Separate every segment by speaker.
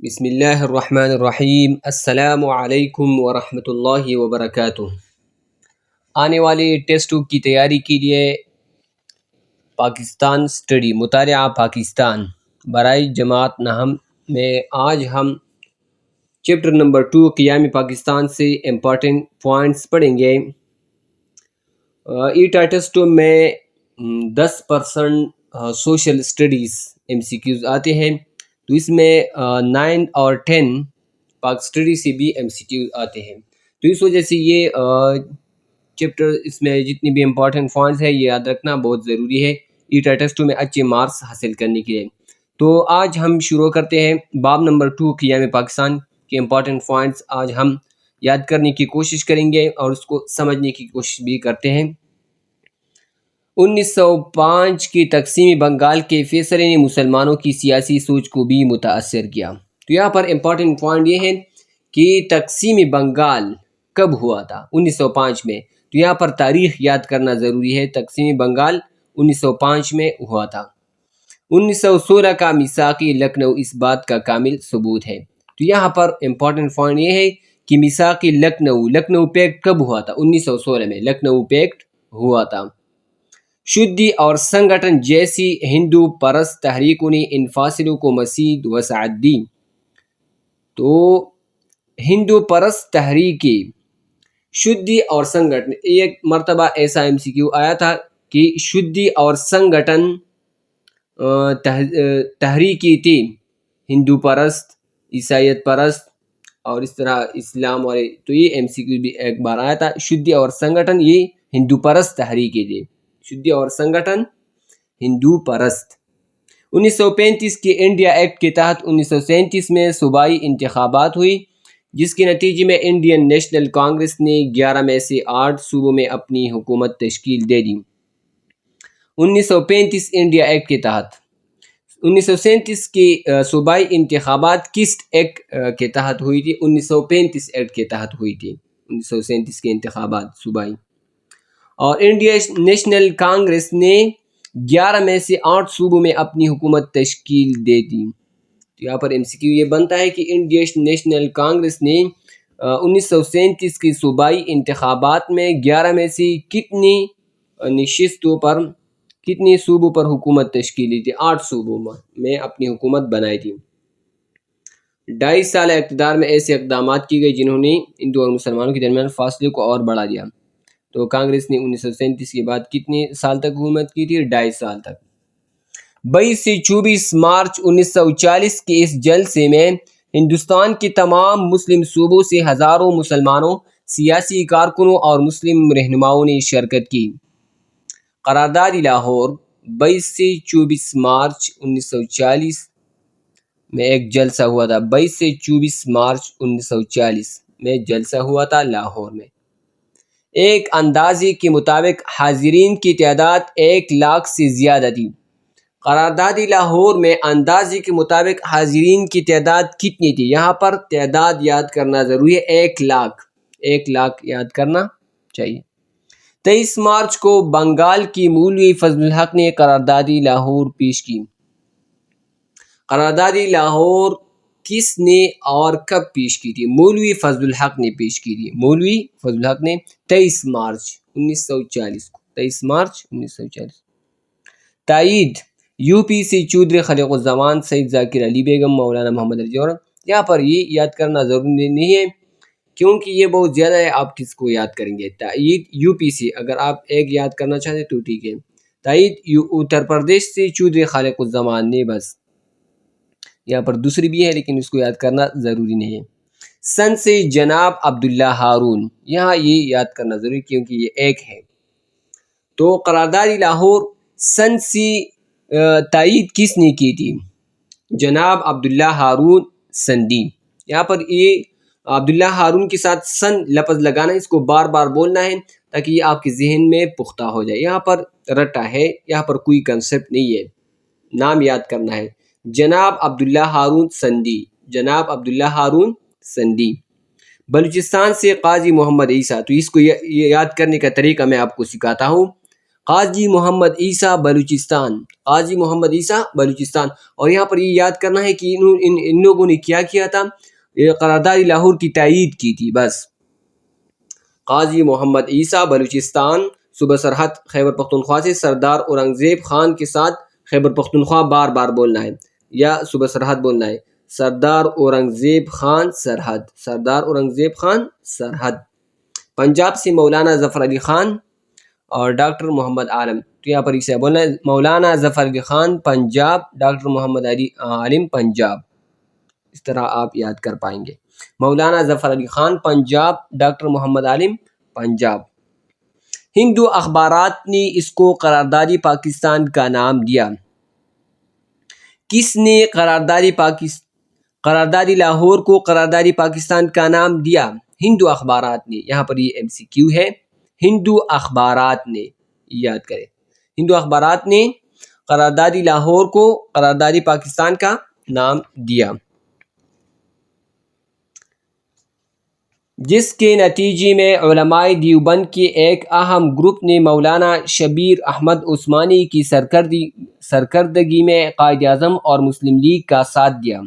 Speaker 1: بسم اللہ الرحمن الرحیم۔ السلام علیکم ورحمۃ اللہ وبرکاتہ۔ آنے والے ٹیسٹوں کی تیاری کے لیے پاکستان سٹڈی مطالعہ پاکستان برائے جماعت نہم میں آج ہم چیپٹر نمبر 2 قیام پاکستان سے امپورٹنٹ پوائنٹس پڑھیں گے۔ ایٹا ٹیسٹوں میں 10% سوشل اسٹڈیز MCQs آتے ہیں، تو اس میں 9 اور 10 پاک اسٹڈی سے بھی MCQ آتے ہیں، تو اس وجہ سے یہ چیپٹر اس میں جتنی بھی امپورٹنٹ پوائنٹس ہیں یہ یاد رکھنا بہت ضروری ہے ایٹا ٹیسٹوں میں اچھے مارکس حاصل کرنے کے لیے۔ تو آج ہم شروع کرتے ہیں باب نمبر 2 قیام پاکستان کے امپورٹنٹ پوائنٹس آج ہم یاد کرنے کی کوشش کریں گے اور اس کو سمجھنے کی کوشش بھی کرتے ہیں۔ 1905 کی تقسیم بنگال کے فیصلے نے مسلمانوں کی سیاسی سوچ کو بھی متاثر کیا۔ تو یہاں پر امپورٹنٹ پوائنٹ یہ ہے کہ تقسیم بنگال کب ہوا تھا؟ 1905 میں۔ تو یہاں پر تاریخ یاد کرنا ضروری ہے۔ تقسیم بنگال 1905 میں ہوا تھا۔ 1916 کا میثاق لکھنؤ اس بات کا کامل ثبوت ہے۔ تو یہاں پر امپورٹنٹ پوائنٹ یہ ہے کہ میثاق لکھنؤ پیکٹ کب ہوا تھا؟ 1916 میں لکھنؤ پیکٹ ہوا تھا۔ شدی اور سنگٹن جیسی ہندو پرست تحریکوں نے ان فاصلوں کو مزید وسعت دی۔ تو ہندو پرست تحریکیں شدی اور سنگٹن، ایک مرتبہ ایسا MCQ آیا تھا کہ شدی اور سنگٹن تحریکی تھی، ہندو پرست، عیسائیت پرست اور اس طرح اسلام والے، تو یہ MCQ بھی ایک بار آیا تھا۔ شدی اور سنگٹن یہ ہندو پرست تحریکیں تھی، شدی اور سنگٹن ہندو پرست۔ 1935 کے انڈیا ایکٹ کے تحت 1937 میں صوبائی انتخابات ہوئی، جس کے نتیجے میں انڈین نیشنل کانگریس نے 11 میں سے 8 صوبوں میں اپنی حکومت تشکیل دے دی۔ 1935 انڈیا ایکٹ کے تحت 1937 کی صوبائی انتخابات کس ایکٹ کے تحت ہوئی تھی؟ 1935 ایکٹ کے تحت ہوئی تھی 1937 کے انتخابات صوبائی، اور انڈین نیشنل کانگریس نے 11 میں سے 8 صوبوں میں اپنی حکومت تشکیل دے دی۔ تو یہاں پر MCQ یہ بنتا ہے کہ انڈین نیشنل کانگریس نے 1937 کی صوبائی انتخابات میں 11 میں سے کتنی نشستوں پر، کتنی صوبوں پر حکومت تشکیل دی تھی؟ 8 صوبوں میں اپنی حکومت بنائی تھی۔ 2.5 سال اقتدار میں ایسے اقدامات کی گئی جنہوں نے ہندو اور مسلمانوں کے درمیان فاصلے کو اور بڑھا دیا۔ تو کانگریس نے 1937 کے بعد کتنے سال تک حکومت کی تھی؟ 2.5 سال تک۔ 22 سے 24 مارچ 1940 کے اس جلسے میں ہندوستان کے تمام مسلم صوبوں سے ہزاروں مسلمانوں، سیاسی کارکنوں اور مسلم رہنماؤں نے شرکت کی۔ قرارداد لاہور 22 سے 24 مارچ 1940 میں ایک جلسہ ہوا تھا۔ 22 سے 24 مارچ 1940 میں جلسہ ہوا تھا لاہور میں۔ ایک اندازے کے مطابق حاضرین کی تعداد 1 لاکھ سے زیادہ تھی۔ قرارداد لاہور میں اندازے کے مطابق حاضرین کی تعداد کتنی تھی؟ یہاں پر تعداد یاد کرنا ضروری ہے، 1 لاکھ یاد کرنا چاہیے۔ 23 مارچ کو بنگال کی مولوی فضل الحق نے قرارداد لاہور پیش کی۔ قرارداد لاہور کس نے اور کب پیش کی تھی؟ مولوی فضل الحق نے پیش کی تھی۔ مولوی فضل الحق نے 23 مارچ 1940 کو، 23 مارچ 1940۔ تائید UP سے چودھری خلیق الزمان، سید ذاکر علی بیگم، مولانا محمد علی جوہر۔ یہاں پر یہ یاد کرنا ضروری نہیں ہے کیونکہ یہ بہت زیادہ ہے، آپ کس کو یاد کریں گے؟ تائید UP سے، اگر آپ ایک یاد کرنا چاہتے تو ٹھیک ہے۔ تائید اتر پردیش سے چودھری خالق الزمان نے، بس یہاں پر دوسری بھی ہے لیکن اس کو یاد کرنا ضروری نہیں ہے۔ سن سے جناب عبداللہ ہارون، یہاں یہ یاد کرنا ضروری کیونکہ یہ ایک ہے۔ تو قرارداد لاہور سن سے تائید کس نے کی تھی؟ جناب عبداللہ ہارون سندھی۔ یہاں پر یہ عبداللہ ہارون کے ساتھ سن لفظ لگانا، اس کو بار بار بولنا ہے تاکہ یہ آپ کے ذہن میں پختہ ہو جائے۔ یہاں پر رٹا ہے، یہاں پر کوئی کنسپٹ نہیں ہے، نام یاد کرنا ہے، جناب عبداللہ ہارون سندھی، جناب عبداللہ ہارون سندھی۔ بلوچستان سے قاضی محمد عیسیٰ، تو اس کو یاد کرنے کا طریقہ میں آپ کو سکھاتا ہوں۔ قاضی محمد عیسیٰ بلوچستان، قاضی محمد عیسیٰ بلوچستان. اور یہاں پر یہ یاد کرنا ہے کہ ان لوگوں نے کیا کیا تھا، قرارداد لاہور کی تائید کی تھی بس. قاضی محمد عیسیٰ بلوچستان صوبہ سرحد خیبر پختونخوا سے سردار اورنگزیب خان کے ساتھ، خیبر پختونخوا بار بار بولنا ہے یا صوبہ سرحد بولنا ہے، سردار اورنگزیب خان سرحد، سردار اورنگزیب خان سرحد. پنجاب سے مولانا ظفر علی خان اور ڈاکٹر محمد عالم. تو یہاں پر اسے بولنا ہے مولانا ظفر علی خان پنجاب، ڈاکٹر محمد علی عالم پنجاب. اس طرح آپ یاد کر پائیں گے. مولانا ظفر علی خان پنجاب، ڈاکٹر محمد عالم پنجاب. ہندو اخبارات نے اس کو قراردادی پاکستان کا نام دیا. کس نے قراردادی لاہور کو قراردادی پاکستان کا نام دیا؟ ہندو اخبارات نے. یہاں پر یہ MCQ ہے، ہندو اخبارات نے، یاد کریں. ہندو اخبارات نے قراردادی لاہور کو قراردادی پاکستان کا نام دیا، جس کے نتیجے میں علماء دیوبند کے ایک اہم گروپ نے مولانا شبیر احمد عثمانی کی سرکردگی میں قائد اعظم اور مسلم لیگ کا ساتھ دیا.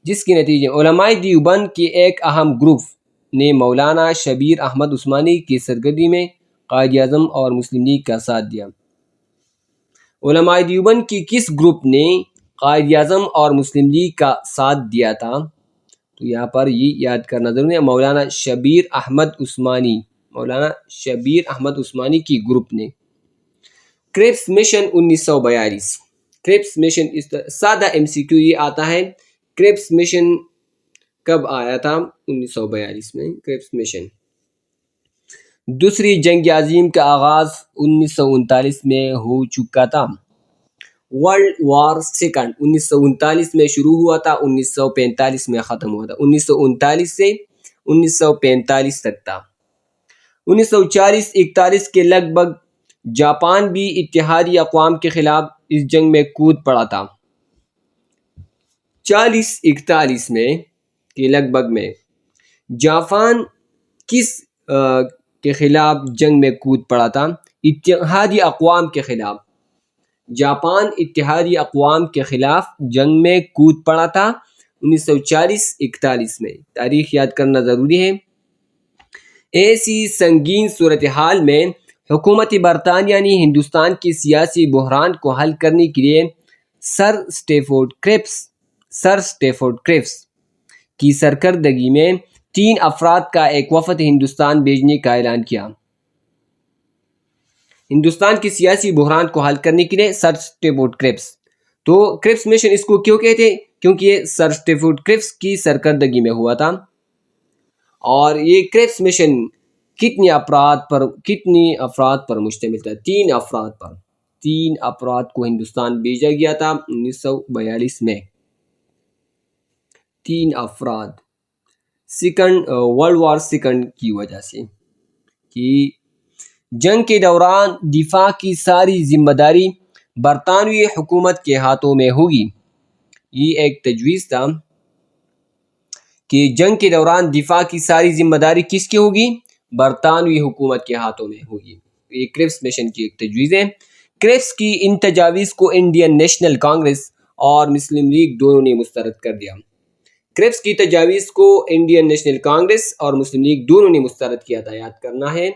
Speaker 1: جس کے نتیجے علماء دیوبند کے ایک اہم گروپ نے مولانا شبیر احمد عثمانی کی سرکردگی میں قائد اعظم اور مسلم لیگ کا ساتھ دیا. علماء دیوبند کی کس گروپ نے قائد اعظم اور مسلم لیگ کا ساتھ دیا تھا؟ تو یہاں پر یہ یاد کرنا ضروری ہے، مولانا شبیر احمد عثمانی، مولانا شبیر احمد عثمانی کی گروپ نے. کرپس مشن 1942. کرپس مشن سادہ MCQ یہ آتا ہے، کرپس مشن کب آیا تھا؟ 1942 میں کرپس مشن. دوسری جنگ عظیم کا آغاز 1939 میں ہو چکا تھا. ورلڈ وار سیکنڈ 1939 میں شروع ہوا تھا، 1945 میں ختم ہوا تھا. 1939 سے 1945 تک تھا. 1940-41 کے لگ بھگ جاپان بھی اتحادی اقوام کے خلاف اس جنگ میں کود پڑا تھا. 40-41 میں کے لگ بھگ میں جاپان کس کے خلاف جنگ میں کود پڑا تھا؟ اتحادی اقوام کے خلاف. جاپان اتحادی اقوام کے خلاف جنگ میں کود پڑا تھا 1940-41 میں. تاریخ یاد کرنا ضروری ہے. ایسی سنگین صورتحال میں حکومت برطانیہ نے ہندوستان کے سیاسی بحران کو حل کرنے کے لیے سر اسٹیفورڈ کرپس کی سرکردگی میں 3 افراد کا ایک وفد ہندوستان بھیجنے کا اعلان کیا. ہندوستان کے سیاسی بحران کو حل کرنے کے لیے سر اسٹیفورڈ کرپس. تو کرپس مشن اس کو کیوں کہتے ہیں؟ کیونکہ یہ سر اسٹیفورڈ کرپس کی سرکردگی میں ہوا تھا. اور یہ کرپس مشن کتنی افراد پر مشتمل تھا؟ 3 افراد پر. 3 افراد کو ہندوستان بھیجا گیا تھا 1942 میں. 3 افراد ورلڈ وار سیکنڈ کی وجہ سے کہ جنگ کے دوران دفاع کی ساری ذمہ داری برطانوی حکومت کے ہاتھوں میں ہوگی. یہ ایک تجویز تھا کہ جنگ کے دوران دفاع کی ساری ذمہ داری کس کی ہوگی؟ برطانوی حکومت کے ہاتھوں میں ہوگی. یہ کرپس مشن کی ایک تجویز ہے. کرپس کی ان تجاویز کو انڈین نیشنل کانگریس اور مسلم لیگ دونوں نے مسترد کر دیا. کرپس کی تجاویز کو انڈین نیشنل کانگریس اور مسلم لیگ دونوں نے مسترد کیا تھا، یاد کرنا ہے.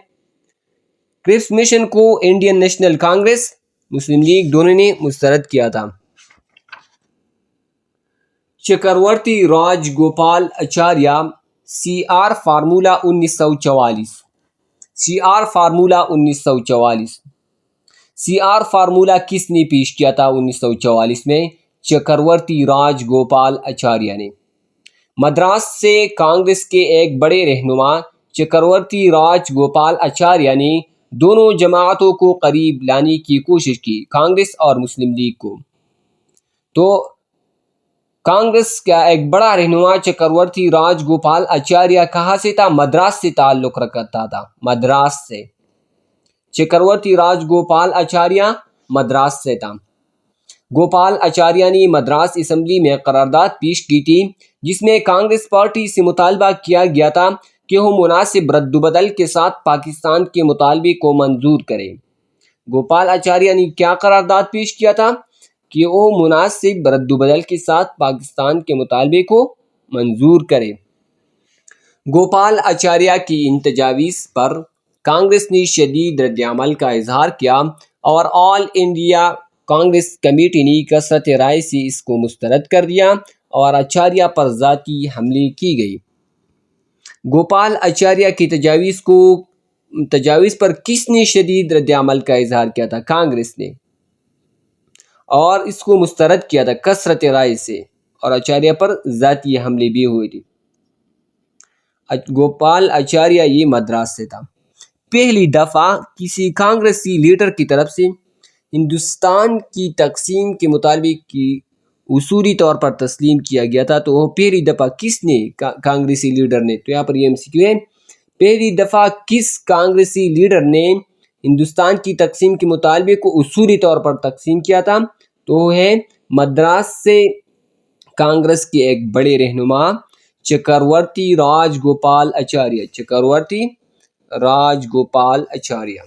Speaker 1: کرپس مشن کو Indian National Congress, Muslim League دونوں نے مسترد کیا تھا. Chakravarti Raj Gopal Acharya CR formula 1944. CR formula 1944. CR formula کس نے پیش کیا تھا 1944 میں؟ چکرورتی راج گوپال اچاریہ نے. مدراس سے کانگریس کے ایک بڑے رہنما چکرورتی راج گوپال اچاریہ نے دونوں جماعتوں کو قریب لانے کی کوشش کی، کانگریس اور مسلم لیگ کو. تو کانگریس کا ایک بڑا رہنما چکرورتی راج گوپال اچاریہ کہاں سے تھا؟ مدراس سے تعلق رکھتا تھا. مدراس سے. چکرورتی راج گوپال اچاریہ مدراس سے تھا. گوپال اچاریہ نے مدراس اسمبلی میں قرارداد پیش کی تھی جس میں کانگریس پارٹی سے مطالبہ کیا گیا تھا کہ وہ مناسب رد و بدل کے ساتھ پاکستان کے مطالبے کو منظور کرے۔ گوپال آچاریہ نے کیا قرارداد پیش کیا تھا کہ وہ مناسب رد و بدل کے ساتھ پاکستان کے مطالبے کو منظور کرے۔ گوپال آچاریہ کی ان تجاویز پر کانگریس نے شدید رد عمل کا اظہار کیا اور آل انڈیا کانگریس کمیٹی نے کثرت رائے سے اس کو مسترد کر دیا اور آچاریہ پر ذاتی حملے کی گئی۔ گوپال آچاریہ کی تجاویز پر کس نے شدید رد عمل کا اظہار کیا تھا؟ کانگریس نے، اور اس کو مسترد کیا تھا کثرت رائے سے، اور آچاریہ پر ذاتی حملے بھی ہوئے تھے۔ گوپال آچاریہ یہ مدراس سے تھا۔ پہلی دفعہ کسی کانگریسی لیڈر کی طرف سے ہندوستان کی تقسیم کے مطالبے کی اصولی طور پر تسلیم کیا گیا تھا، تو وہ پہلی دفعہ کس نے، کانگریسی لیڈر نے، تو یہاں پر یہ MCQ ہے، پہلی دفعہ کس کانگریسی لیڈر نے ہندوستان کی تقسیم کے مطالبے کو اصولی طور پر تقسیم کیا تھا؟ تو وہ ہے مدراس سے کانگریس کے ایک بڑے رہنما چکرورتی راج گوپال آچاریہ، چکرورتی راج گوپال آچاریہ،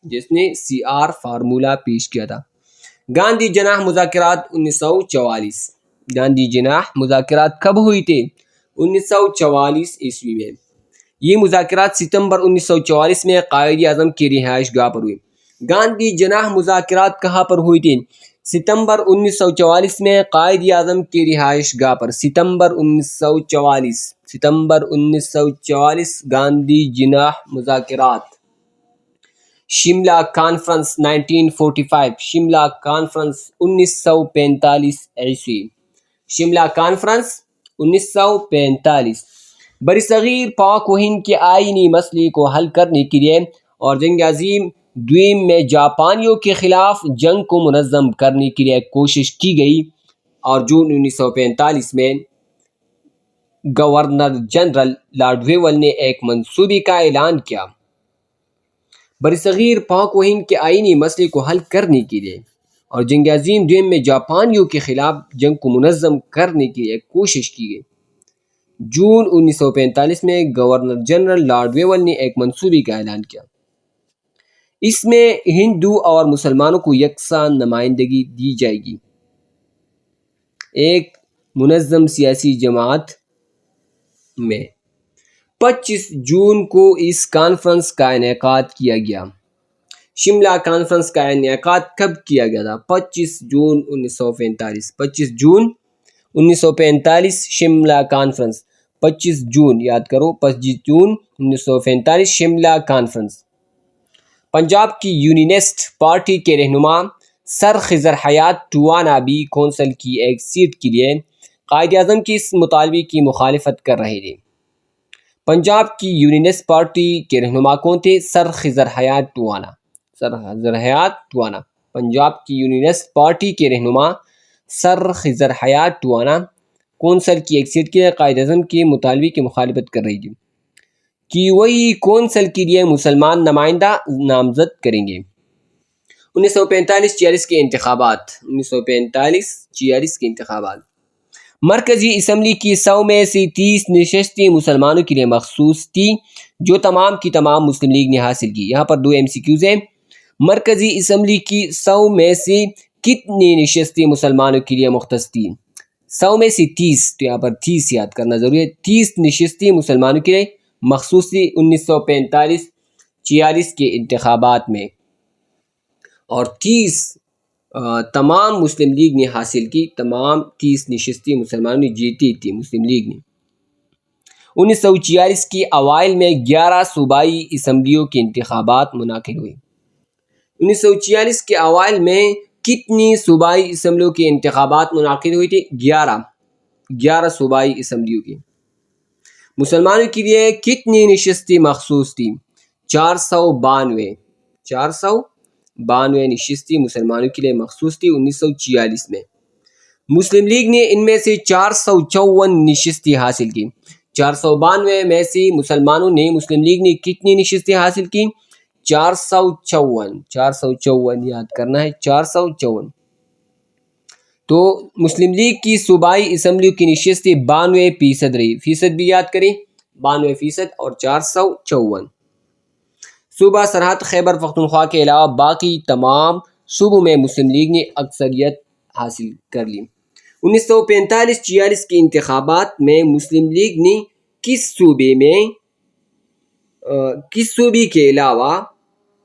Speaker 1: جس نے CR فارمولہ پیش کیا تھا۔ گاندھی جناح مذاکرات 1944، گاندھی جناح مذاکرات کب ہوئی تھے؟ 1944 عیسوی میں۔ یہ مذاکرات ستمبر 1944 میں قائد اعظم کی رہائش گاہ پر ہوئی۔ گاندھی جناح مذاکرات کہاں پر ہوئی تھی؟ ستمبر 1944 میں قائد اعظم کی رہائش گاہ پر۔ ستمبر 1944 گاندھی جناح مذاکرات۔ شملہ کانفرنس 1945، شملہ کانفرنس 1945 عیسوی، شملہ کانفرنس 1945۔ برصغیر پاک و ہند کے آئینی مسئلے کو حل کرنے کے لیے اور جنگ عظیم دوئم میں جاپانیوں کے خلاف جنگ کو منظم کرنے کے لیے کوشش کی گئی، اور جون 1945 میں گورنر جنرل لارڈ ویول نے ایک منصوبے کا اعلان کیا۔ برصغیر پاک و ہند کے آئینی مسئلے کو حل کرنے کے لیے اور جنگ عظیم دوئم میں جاپانیوں کے خلاف جنگ کو منظم کرنے کے لیے کوشش کی گئی۔ جون 1945 میں گورنر جنرل لارڈ ویول نے ایک منصوبے کا اعلان کیا۔ اس میں ہندو اور مسلمانوں کو یکساں نمائندگی دی جائے گی۔ ایک منظم سیاسی جماعت میں 25 جون کو اس کانفرنس کا انعقاد کیا گیا۔ شملہ کانفرنس کا انعقاد کب کیا گیا تھا؟ 25 جون 1945، 25 جون 1945 شملہ کانفرنس، 25 جون یاد کرو، 25 جون 1945 شملہ کانفرنس۔ پنجاب کی یونینسٹ پارٹی کے رہنما سر خضر حیات ٹوانا بھی کونسل کی ایک سیٹ کے لیے قائد اعظم کے اس مطالبے کی مخالفت کر رہے تھے۔ پنجاب کی یونینسٹ پارٹی کے رہنما کون تھے؟ سر خضر حیات ٹوانا، سر خضر حیات ٹوانا۔ پنجاب کی یونینسٹ پارٹی کے رہنما سر خضر حیات ٹوانا کونسل کی ایک سیٹ کے لیے قائد اعظم کے مطالبے کی مخالفت کر رہی تھی کہ وہی کونسل کے لیے مسلمان نمائندہ نامزد کریں گے۔ 1945-46 کے انتخابات، 1945-46 کے انتخابات۔ مرکزی اسمبلی کی 100 میں سے 30 نشستیں مسلمانوں کے لیے مخصوص تھی، جو تمام کی تمام مسلم لیگ نے حاصل کی۔ یہاں پر 2 MCQs ہیں۔ مرکزی اسمبلی کی 100 میں سے کتنی نشستیں مسلمانوں کے لیے مختص تھیں؟ 100 میں سے 30، تو یہاں پر 30 یاد کرنا ضروری ہے۔ 30 نشستیں مسلمانوں کے لیے مخصوص تھی 1945-46 کے انتخابات میں، اور 30 تمام مسلم لیگ نے حاصل کی۔ تمام 30 نشستیں مسلمانوں نے جیتی تھی، مسلم لیگ نے۔ 1946 کے اوائل میں 11 صوبائی اسمبلیوں کے انتخابات منعقد ہوئے۔ 1946 کے اوائل میں کتنی صوبائی اسمبلیوں کے انتخابات منعقد ہوئی تھی؟ 11 صوبائی اسمبلیوں کی۔ مسلمانوں کے لیے کتنی نشستیں مخصوص تھیں؟ 492 نشستیں مسلمانوں کے لیے مخصوص تھی 1946 میں۔ مسلم لیگ نے ان میں سے 454 نشستیں حاصل کی۔ 492 میں سے مسلمانوں نے، مسلم لیگ نے کتنی نشستیں حاصل کی؟ 454 یاد کرنا ہے، 454۔ تو مسلم لیگ کی صوبائی اسمبلیوں کی نشستیں 92% رہی، فیصد بھی یاد کریں، 92%، اور 454۔ صوبہ سرحد خیبر پختونخوا کے علاوہ باقی تمام صوبوں میں مسلم لیگ نے اکثریت حاصل کر لی۔ 1945-46 کے انتخابات میں مسلم لیگ نے کس صوبے کے علاوہ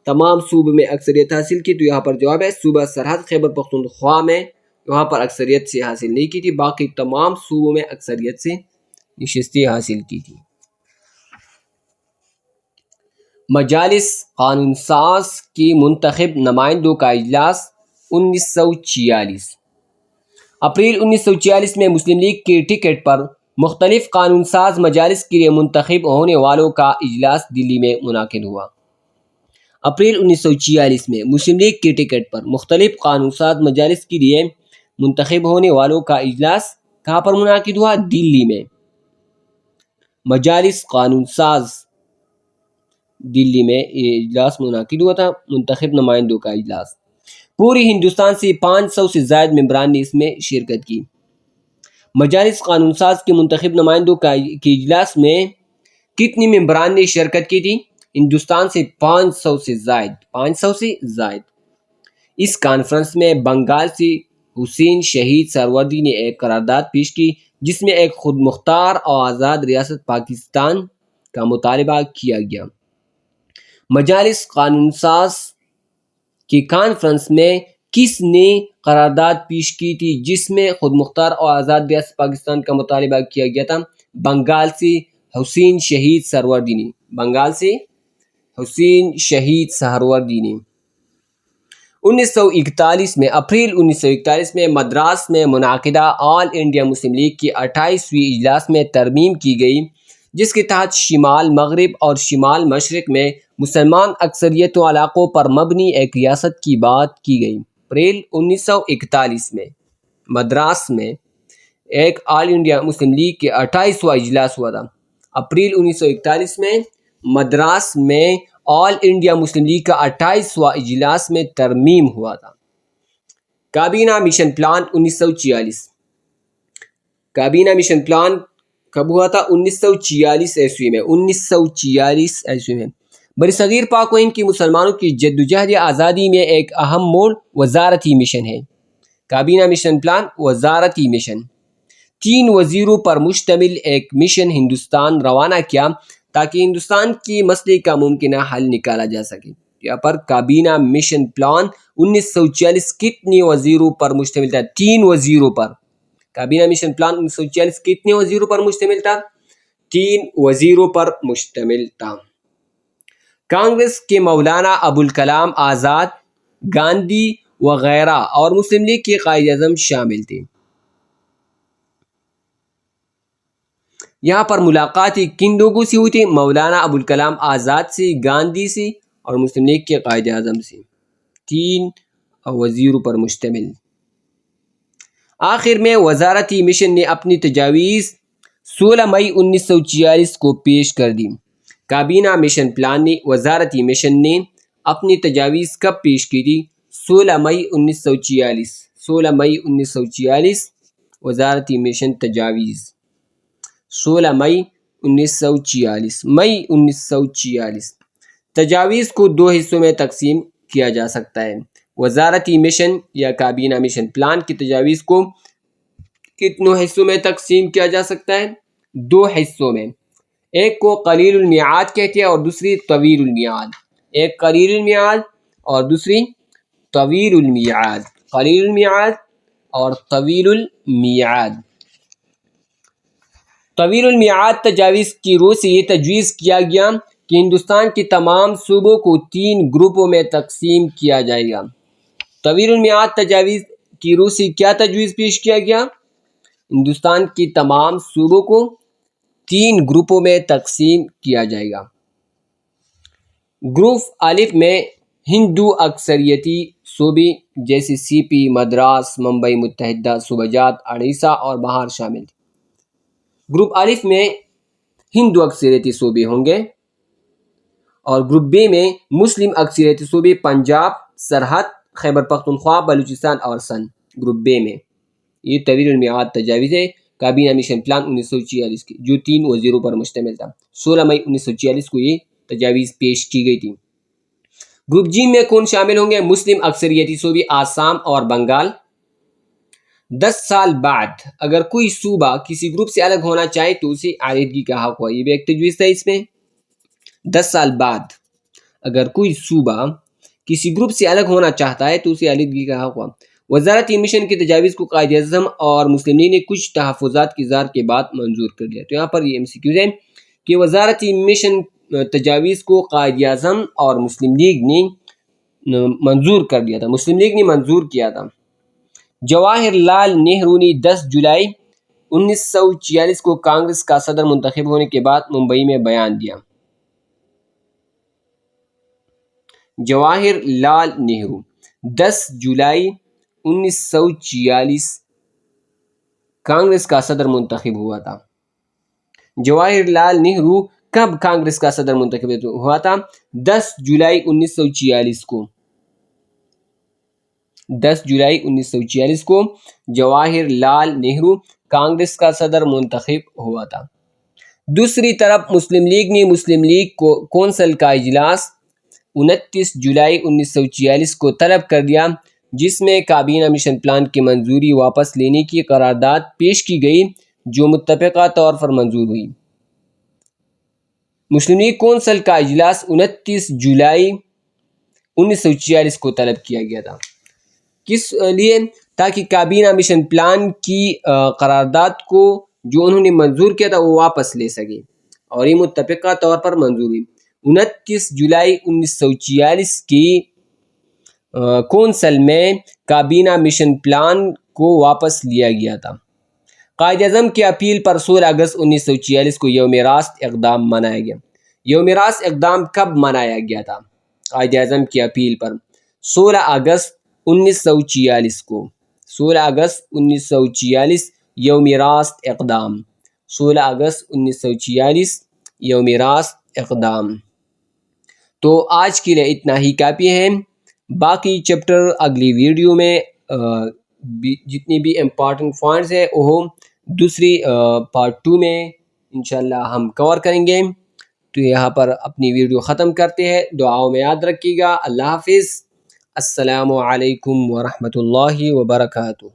Speaker 1: تمام صوبوں میں اکثریت حاصل کی؟ تو یہاں پر جواب ہے صوبہ سرحد خیبر پختونخوا میں وہاں پر اکثریت سے حاصل نہیں کی تھی، باقی تمام صوبوں میں اکثریت سے نشستیں حاصل کی تھی۔ مجالس قانون ساز کی منتخب نمائندوں کا اجلاس 1946۔ اپریل 1946 میں مسلم لیگ کے ٹکٹ پر مختلف قانون ساز مجالس کے لیے منتخب ہونے والوں کا اجلاس دلی میں منعقد ہوا۔ اپریل 1946 میں مسلم لیگ کے ٹکٹ پر مختلف قانون ساز مجالس کے لیے منتخب ہونے والوں کا اجلاس کہاں پر منعقد ہوا؟ دلی میں۔ مجالس قانون ساز دلی میں یہ اجلاس منعقد ہوا تھا، منتخب نمائندوں کا اجلاس۔ پوری ہندوستان سے 500 سے زائد ممبران نے اس میں شرکت کی۔ مجالس قانون ساز کے منتخب نمائندوں کے اجلاس میں کتنی ممبران نے شرکت کی تھی؟ ہندوستان سے 500 سے زائد۔ اس کانفرنس میں بنگال سے حسین شہید سہروردی نے ایک قرارداد پیش کی جس میں ایک خود مختار اور آزاد ریاست پاکستان کا مطالبہ کیا گیا۔ مجالس قانون ساز کی کانفرنس میں کس نے قرارداد پیش کی تھی جس میں خود مختار اور آزاد ریاست پاکستان کا مطالبہ کیا گیا تھا؟ بنگال سے حسین شہید سہروردی نے۔ 1941 میں مدراس میں منعقدہ آل انڈیا مسلم لیگ کی 28ویں اجلاس میں ترمیم کی گئی جس کے تحت شمال مغرب اور شمال مشرق میں مسلمان اکثریتوں علاقوں پر مبنی ایک ریاست کی بات کی گئی۔ اپریل 1941 میں مدراس میں ایک آل انڈیا مسلم لیگ کے 28واں اجلاس ہوا تھا۔ اپریل 1941 میں مدراس میں آل انڈیا مسلم لیگ کا 28واں اجلاس میں ترمیم ہوا تھا۔ کابینہ مشن پلان 1946۔ کابینہ مشن پلان کب ہوا تھا؟ 1946 عیسوی میں۔ برصغیر پاک و ہند کی مسلمانوں کی جدوجہد آزادی میں ایک اہم موڑ وزارتی مشن ہے۔ کابینہ مشن پلان وزارتی مشن۔ 3 وزیروں پر مشتمل ایک مشن ہندوستان روانہ کیا تاکہ ہندوستان کی مسئلے کا ممکنہ حل نکالا جا سکے۔ یہاں پر کابینہ مشن پلان 1946 کتنے وزیروں پر مشتمل تھا؟ 3 وزیروں پر۔ کابینہ مشن پلان 1946 کتنے وزیروں پر مشتمل تھا؟ 3 وزیروں پر مشتمل تھا۔ کانگریس کے مولانا ابوالکلام آزاد، گاندھی وغیرہ اور مسلم لیگ کے قائد اعظم شامل تھے۔ یہاں پر ملاقاتیں کن لوگوں سے ہوئی تھی؟ مولانا ابوالکلام آزاد سے، گاندھی سے اور مسلم لیگ کے قائد اعظم سے۔ 3 وزیروں پر مشتمل۔ آخر میں وزارتی مشن نے اپنی تجاویز 16 مئی 1946 کو پیش کر دی۔ کابینہ مشن پلان نے وزارتی مشن نے اپنی تجاویز کب پیش کی تھی؟ 16 مئی 1946۔ 16 مئی 1946 وزارتی مشن تجاویز۔ 16 مئی 1946 تجاویز کو 2 حصوں میں تقسیم کیا جا سکتا ہے۔ وزارتی مشن یا کابینہ مشن پلان کی تجاویز کو کتنوں حصوں میں تقسیم کیا جا سکتا ہے؟ 2 حصوں میں۔ ایک کو قلیل المیعاد کہتے ہیں اور دوسری طویل المیعاد۔ ایک قلیل المیعاد اور دوسری طویل المیعاد۔ قلیل المیعاد اور طویل المیعاد۔ طویل المیعاد تجاویز کی روح سے یہ تجویز کیا گیا کہ ہندوستان کے تمام صوبوں کو 3 گروپوں میں تقسیم کیا جائے گا۔ طویل المیعاد تجاویز کی روح سے کیا تجویز پیش کیا گیا؟ ہندوستان کے تمام صوبوں کو 3 گروپوں میں تقسیم کیا جائے گا۔ گروپ الف میں ہندو اکثریتی صوبے جیسے سی پی، مدراس، ممبئی متحدہ صوبہ جات، اڑیسہ اور بہار شامل تھے۔ گروپ الف میں ہندو اکثریتی صوبے ہوں گے اور گروپ بے میں مسلم اکثریتی صوبے پنجاب، سرحد، خیبر پختونخوا، بلوچستان اور سندھ۔ گروپ بے میں یہ طویل المیعاد تجاویز ہے۔ کابینہ مشن پلان 1946 کی، جو 3 وزیروں پر مشتمل تھا۔ 16 مئی 1946 کو یہ تجاویز پیش کی گئی تھی۔ گروپ جی میں کون شامل ہوں گے؟ مسلم اکثریتی صوبے آسام اور بنگال۔ 10 سال بعد اگر کوئی صوبہ کسی گروپ سے الگ ہونا چاہے تو اسے علیحدگی کا حق ہوا، یہ بھی ایک تجویز تھا اس میں۔ 10 سال بعد اگر کوئی صوبہ کسی گروپ سے الگ ہونا چاہتا ہے تو اسے علیحدگی کا حق ہوا۔ وزارتی مشن کی تجاویز کو قائد اعظم اور مسلم لیگ نے کچھ تحفظات کی اظہار کے بعد منظور کر لیا۔ تو یہاں پر یہ MCQs ہے کہ وزارتی مشن تجاویز کو قائد اعظم اور مسلم لیگ نے منظور کر دیا تھا، مسلم لیگ نے منظور کیا تھا۔ جواہر لال نہرو نے 10 جولائی 1946 کو کانگریس کا صدر منتخب ہونے کے بعد ممبئی میں بیان دیا۔ جواہر لال نہرو 10 جولائی 1946 کانگریس کا صدر منتخب ہوا تھا۔ جواہر لال نہرو کب کانگریس کا صدر منتخب ہوا تھا؟ 10 جولائی 1946 کو۔ 10 جولائی 1946 کو جواہر لال نہرو کانگریس کا صدر منتخب ہوا تھا۔ دوسری طرف مسلم لیگ نے مسلم لیگ کونسل کا اجلاس 29 جولائی 1946 کو طلب کر دیا، جس میں کابینہ مشن پلان کی منظوری واپس لینے کی قرارداد پیش کی گئی، جو متفقہ طور پر منظور ہوئی۔ مسلم لیگ کونسل کا اجلاس 29 جولائی 1946 کو طلب کیا گیا تھا، کس لیے؟ تاکہ کابینہ مشن پلان کی قرارداد کو جو انہوں نے منظور کیا تھا وہ واپس لے سکے، اور یہ متفقہ طور پر منظور ہوئی۔ 29 جولائی 1946 کی کونسل میں کابینہ مشن پلان کو واپس لیا گیا تھا۔ قائد اعظم کی اپیل پر 16 اگست 1946 کو یوم راست اقدام منایا گیا۔ یوم راست اقدام کب منایا گیا تھا؟ قائد اعظم کی اپیل پر 16 اگست 1946 کو۔ 16 اگست 1946 یوم راست اقدام۔ 16 اگست 1946 یوم راست اقدام۔ تو آج کے لیے اتنا ہی کافی ہے۔ باقی چیپٹر اگلی ویڈیو میں جتنی بھی امپارٹنٹ پوائنٹس ہیں وہ دوسری پارٹ 2 میں انشاءاللہ ہم کور کریں گے۔ تو یہاں پر اپنی ویڈیو ختم کرتے ہیں، دعاؤں میں یاد رکھیے گا۔ اللہ حافظ۔ السلام علیکم ورحمۃ اللہ وبرکاتہ۔